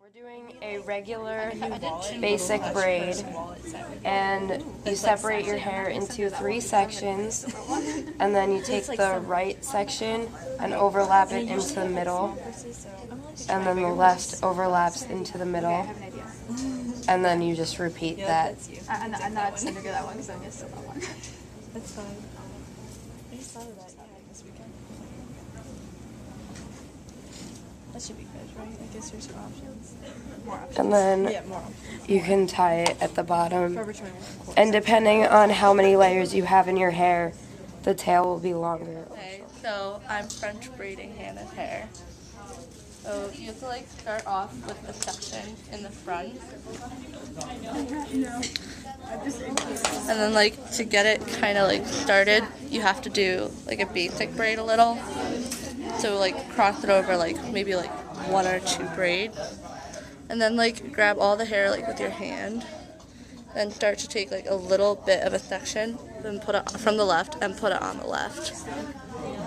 We're doing a regular basic braid, and you separate your hair into 3 sections, and then you take the right section and overlap it into the middle, and then the left overlaps into the middle, and then you just repeat that. I'm not excited to get that one because I missed that one. That's fine. I just thought of that, this weekend. That should be good, right? I guess there's more options. And then More options. you can tie it at the bottom, and depending on how many layers you have in your hair, the tail will be longer. Okay, so I'm French braiding Hannah's hair. So you have to start off with a section in the front. And then to get it kind of started, you have to do a basic braid a little. So cross it over maybe 1 or 2 braids. And then grab all the hair with your hand. Then start to take a little bit of a section, then put it from the left and put it on the left.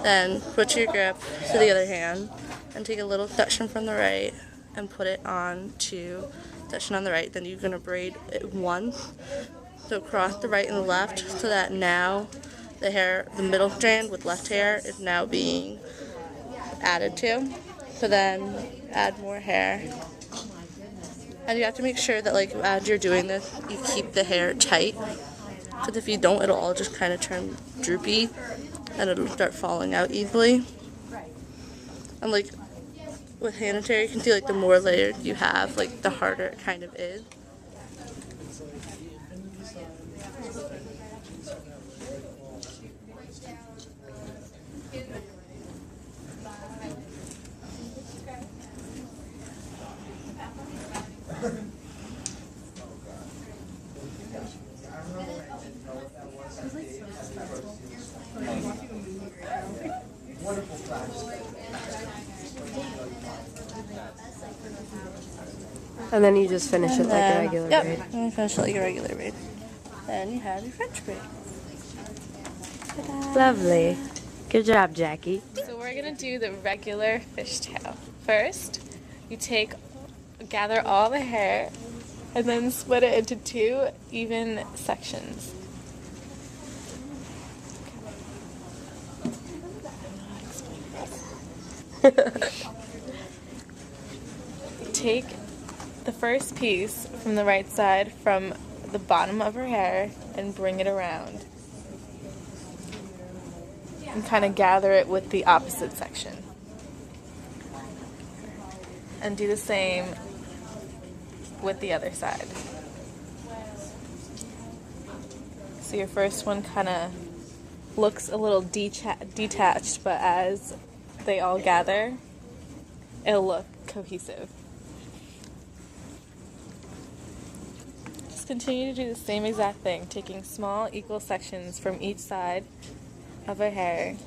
Then switch your grip to the other hand and take a little section from the right and put it on to section on the right. Then you're going to braid it once. So cross the right and the left so that now the hair, the middle strand with left hair is now being added to. So then add more hair. And you have to make sure that as you're doing this, you keep the hair tight. Because if you don't, it'll all just kind of turn droopy and it'll start falling out easily. And with Hannah hair, you can see the more layers you have, the harder it kind of is. And then you just finish it like a regular braid. Yep, and finish it like a regular braid. Then you have your French braid. Lovely. Good job, Jackie. So we're going to do the regular fishtail. First, you gather all the hair and then split it into 2 even sections. Take the first piece from the right side from the bottom of her hair and bring it around. And kind of gather it with the opposite section. And do the same with the other side. So your first one kind of looks a little detached, but as they all gather, it'll look cohesive. Just continue to do the same exact thing, taking small equal sections from each side of her hair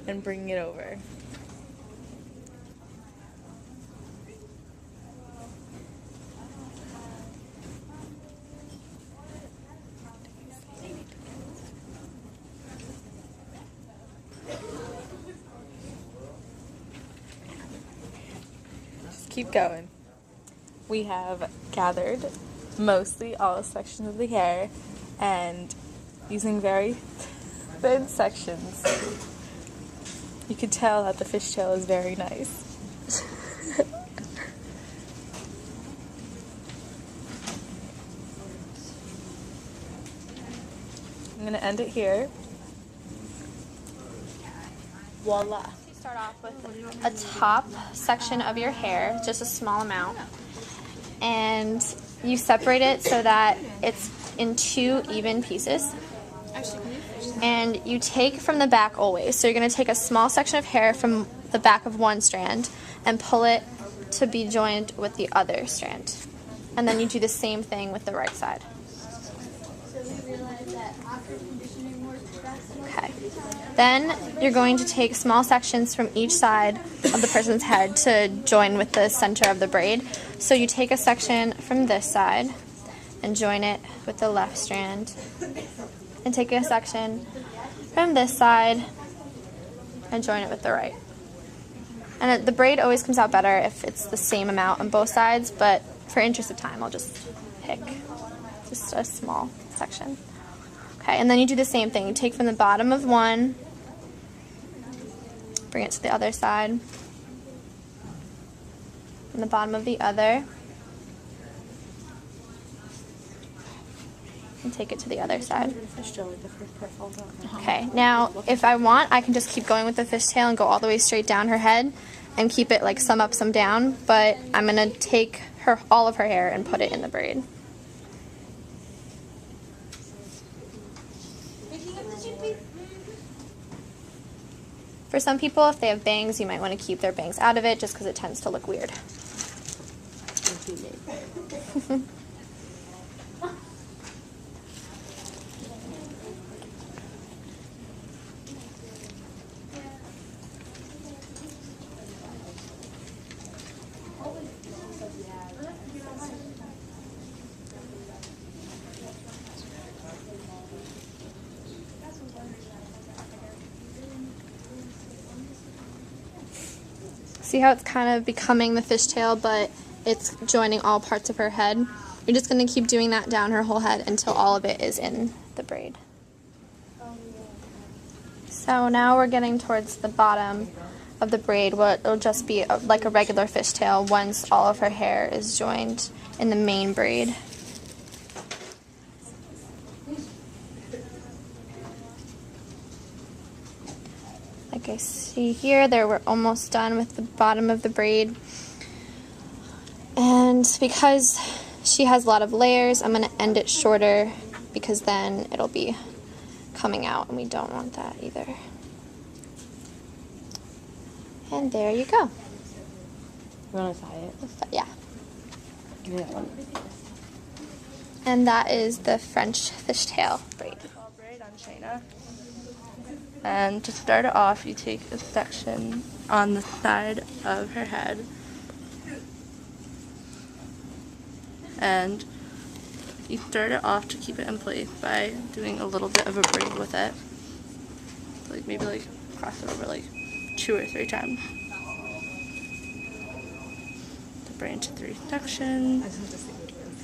and bringing it over. Just keep going. We have gathered mostly all sections of the hair and using very thin sections, you can tell that the fishtail is very nice. I'm going to end it here. Voila. You start off with a top section of your hair, just a small amount, and you separate it so that it's in 2 even pieces. And you take from the back always. So you're going to take a small section of hair from the back of one strand and pull it to be joined with the other strand. And then you do the same thing with the right side. Okay. Then you're going to take small sections from each side of the person's head to join with the center of the braid. So you take a section from this side and join it with the left strand. And take a section from this side and join it with the right. And the braid always comes out better if it's the same amount on both sides, but for interest of time, I'll just pick just a small section. Okay, and then you do the same thing. You take from the bottom of one, bring it to the other side, and the bottom of the other, and take it to the other side. Okay, now if I want, I can just keep going with the fishtail and go all the way straight down her head and keep it like some up, some down, but I'm gonna take all of her hair and put it in the braid. For some people, if they have bangs, you might want to keep their bangs out of it just because it tends to look weird. See how it's kind of becoming the fishtail, but it's joining all parts of her head? You're just going to keep doing that down her whole head until all of it is in the braid. So now we're getting towards the bottom of the braid. It'll just be like a regular fishtail once all of her hair is joined in the main braid. Like I see here, we're almost done with the bottom of the braid. And because she has a lot of layers, I'm going to end it shorter because then it'll be coming out and we don't want that either. And there you go. You want to tie it? Yeah. Give me that one. And that is the French fishtail braid. All braid on Shayna. And to start it off, you take a section on the side of her head. And you start it off to keep it in place by doing a little bit of a braid with it. Like maybe like cross it over like 2 or 3 times. To braid into 3 sections.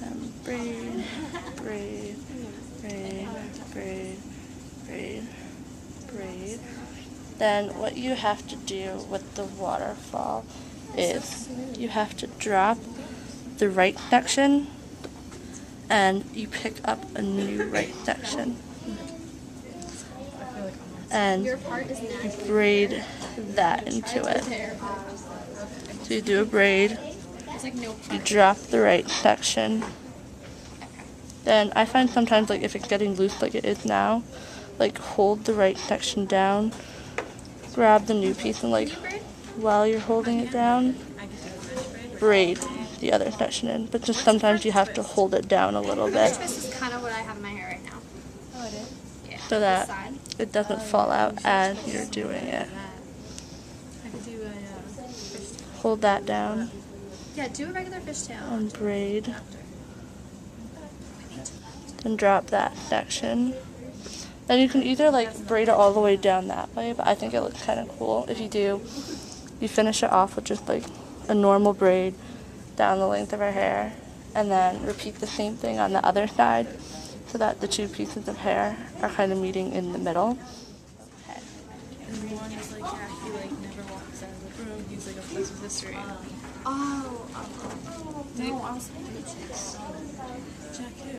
And braid, braid, braid, braid, braid, braid. Then what you have to do with the waterfall is you have to drop the right section and you pick up a new right section and you braid that into it. So you do a braid, you drop the right section, then I find sometimes like if it's getting loose like it is now, like hold the right section down, grab the new piece and like while you're holding it down, braid the other section in, but just sometimes you have to hold it down a little bit. This is kind of what I have in my hair right now. Oh, it is? Yeah. So that it doesn't fall out as you're doing it. I could do a Hold that down Yeah, do a regular fishtail. and braid. Then drop that section. Then you can either like braid it all the way down that way, but I think it looks kind of cool. If you do, you finish it off with just like a normal braid down the length of her hair, and then repeat the same thing on the other side so that the 2 pieces of hair are kind of meeting in the middle. And one is like, yeah, he like never walks out of the room. He's like obsessed with history. Oh, no, I was